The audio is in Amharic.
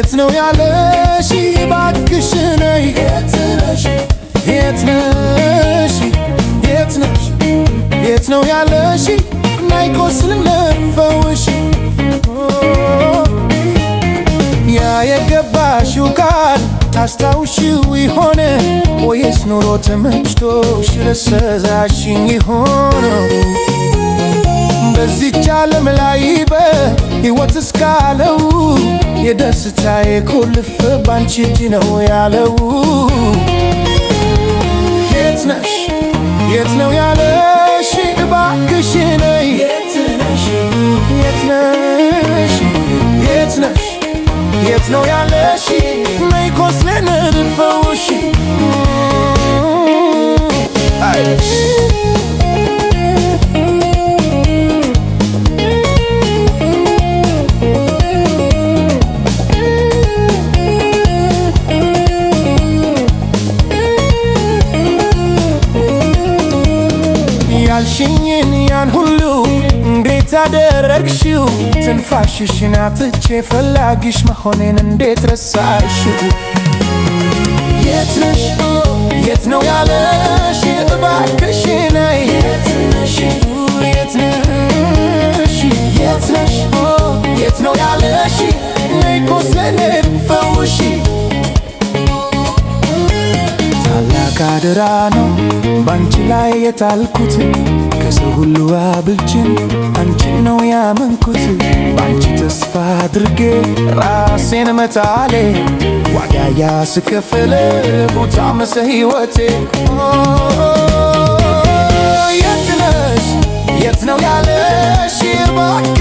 የት ነው ያለሽ እባክሽ ነይ የት ነሽ የት ነሽ የት ነሽ የት ነው ያለሽ ናይ ቁስል ልፈውሽ ያ የገባሽው ቃል ታስታውሺው ይሆን ወይስ ኑሮ ተመችቶሽ ረሳሽኝ ይሆን በዚህች ዓለም ላይ በሕይወት እስካለው የደስታዬ ቁልፍ ባንቺ እጅ ነው ያለው የት ነሽ የት ነው ያለሽ እባክሽ ነይ የት ነሽ የት ነሽ የት ነሽ የት ነው ያለሽ ነይ ቁስሌን ልፈውሽ ያልሽኝን ያን ሁሉ እንዴት አደረግሽው ትንፋሽሽን አጥቼ ፈላጊሽ መሆኔን እንዴት ረሳሽው የት ነሽ የት ነው ያለሽ እባክሽ ነይ የት ነሽ የት ነሽ የት ነሽ የት ነው ያለሽ ነይ ቁስሌን ልፈውሽ ታላቅ አደራ ነው ባንቺ ላይ የጣልኩት ከሰው ሁሉ አብልጭን አንቺን ነው ያመንኩት ባንቺ ተስፋ አድርጌ ራሴን መጣሌ ዋጋ ያስከፈለ ቦታ መሰ ሕይወቴ የት ነሽ የት ነው ያለሽ እባክሽ